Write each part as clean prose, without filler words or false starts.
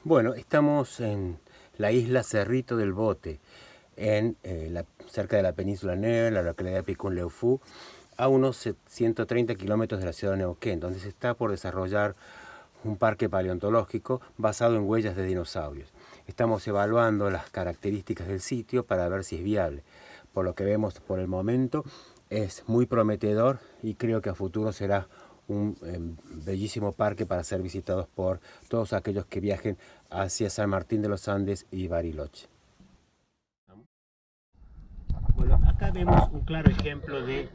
Bueno, estamos en la isla Cerrito del Bote, cerca de la península Neuquén, la localidad de Picún-Leufu, a unos 130 kilómetros de la ciudad de Neuquén, donde se está por desarrollar un parque paleontológico basado en huellas de dinosaurios. Estamos evaluando las características del sitio para ver si es viable. Por lo que vemos por el momento, es muy prometedor y creo que a futuro será un bellísimo parque para ser visitados por todos aquellos que viajen hacia San Martín de los Andes y Bariloche. Bueno, acá vemos un claro ejemplo de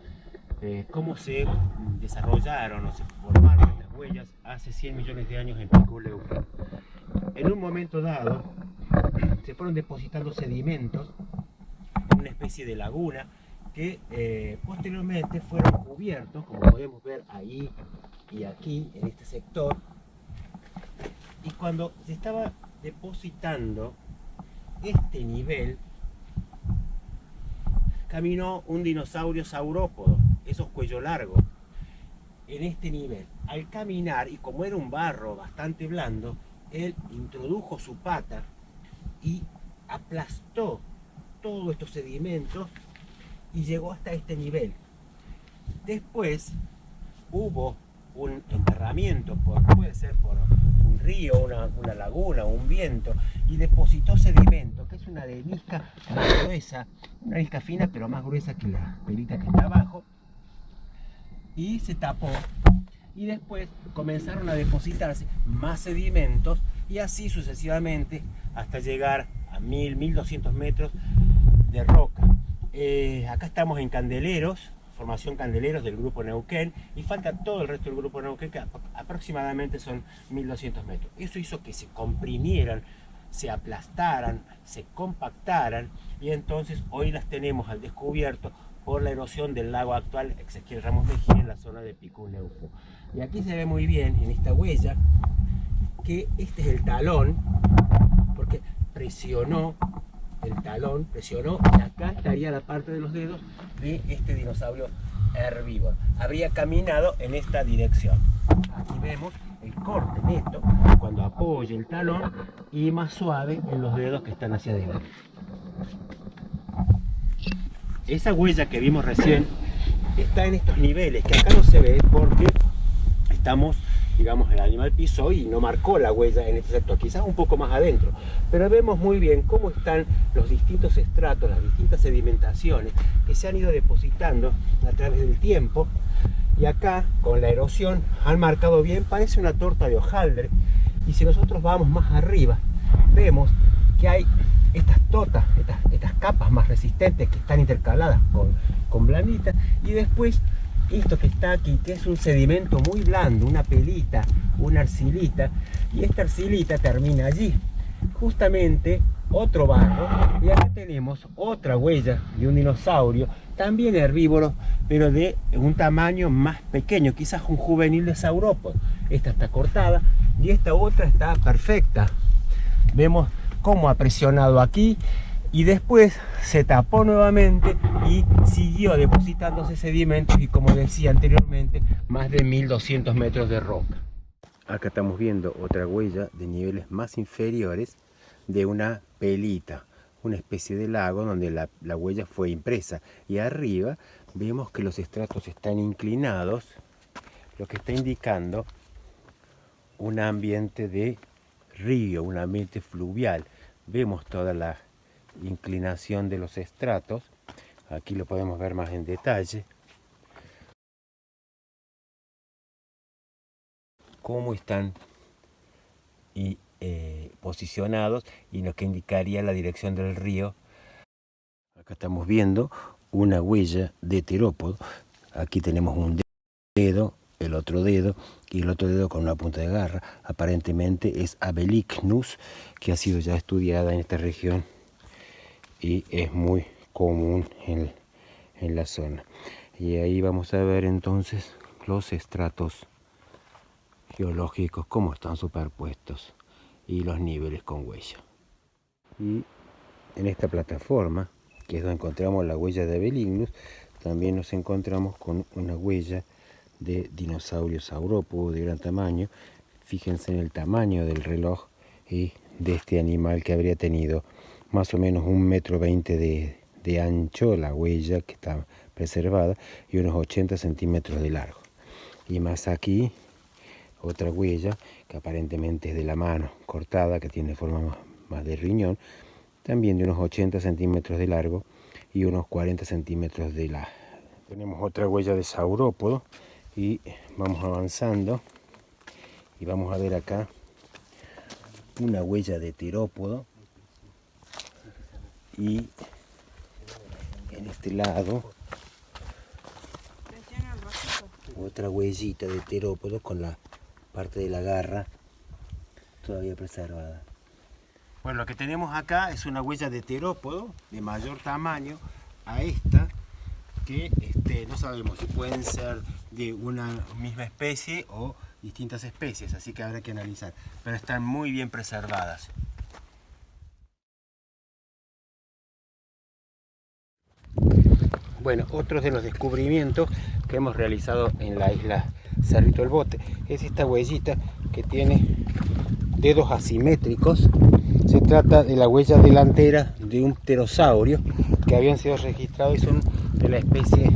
cómo se desarrollaron o se formaron estas huellas hace 100 millones de años en Picún-Leufu. En un momento dado se fueron depositando sedimentos en una especie de laguna que posteriormente fueron cubiertos, como podemos ver ahí y aquí en este sector. Y cuando se estaba depositando este nivel, caminó un dinosaurio saurópodo, esos cuello largo, en este nivel. Al caminar, y como era un barro bastante blando, él introdujo su pata y aplastó todos estos sedimentos y llegó hasta este nivel. Después hubo un enterramiento, puede ser por un río, una laguna, un viento, y depositó sedimento, que es una arenisca más gruesa, una arenisca fina pero más gruesa que la pelita que está abajo, y se tapó. Y después comenzaron a depositarse más sedimentos y así sucesivamente hasta llegar a 1200 metros de roca. Acá estamos en Candeleros, formación Candeleros del grupo Neuquén, y falta todo el resto del grupo Neuquén, que aproximadamente son 1200 metros. Eso hizo que se comprimieran, se aplastaran, se compactaran, y entonces hoy las tenemos al descubierto por la erosión del lago actual Exequiel Ramos Mejía en la zona de Picún-Leufu. Y aquí se ve muy bien en esta huella que este es el talón, porque presionó el talón, presionó, y acá estaría la parte de los dedos de este dinosaurio herbívoro. Habría caminado en esta dirección. Aquí vemos el corte neto cuando apoya el talón y más suave en los dedos que están hacia adelante. Esa huella que vimos recién está en estos niveles, que acá no se ve porque estamos, digamos, el animal pisó y no marcó la huella en este sector, quizás un poco más adentro, pero vemos muy bien cómo están los distintos estratos, las distintas sedimentaciones que se han ido depositando a través del tiempo, y acá con la erosión han marcado bien, parece una torta de hojaldre. Y si nosotros vamos más arriba, vemos que hay estas totas, estas capas más resistentes que están intercaladas con blanditas, y después esto que está aquí, que es un sedimento muy blando, una pelita, una arcilita, y esta arcilita termina allí, justamente otro barro, y acá tenemos otra huella de un dinosaurio, también herbívoro, pero de un tamaño más pequeño, quizás un juvenil de saurópodo. Esta está cortada y esta otra está perfecta. Vemos cómo ha presionado aquí y después se tapó nuevamente y siguió depositándose sedimentos, y como decía anteriormente, más de 1200 metros de roca. Acá estamos viendo otra huella de niveles más inferiores de una pelita, una especie de lago donde la huella fue impresa, y arriba vemos que los estratos están inclinados, lo que está indicando un ambiente de río, un ambiente fluvial. Vemos toda la inclinación de los estratos. Aquí lo podemos ver más en detalle. Cómo están posicionados y lo que indicaría la dirección del río. Acá estamos viendo una huella de terópodo. Aquí tenemos un dedo, el otro dedo y el otro dedo con una punta de garra. Aparentemente es Abelignus, que ha sido ya estudiada en esta región y es muy común en la zona. Y ahí vamos a ver entonces los estratos geológicos, cómo están superpuestos y los niveles con huella. Y en esta plataforma, que es donde encontramos la huella de Abelignus, también nos encontramos con una huella de dinosaurio saurópodo de gran tamaño. Fíjense en el tamaño del reloj y de este animal, que habría tenido más o menos 1,20 m de ancho, la huella que está preservada, y unos 80 centímetros de largo. Y más aquí, otra huella que aparentemente es de la mano cortada, que tiene forma más de riñón, también de unos 80 centímetros de largo y unos 40 centímetros de largo. Tenemos otra huella de saurópodo y vamos avanzando y vamos a ver acá una huella de terópodo, y en este lado otra huellita de terópodo con la parte de la garra todavía preservada. Bueno, lo que tenemos acá es una huella de terópodo de mayor tamaño a esta, que no sabemos si pueden ser de una misma especie o distintas especies, así que habrá que analizar, pero están muy bien preservadas. Bueno, otro de los descubrimientos que hemos realizado en la isla Cerrito del Bote es esta huellita que tiene dedos asimétricos. Se trata de la huella delantera de un pterosaurio que habían sido registrados y son de la especie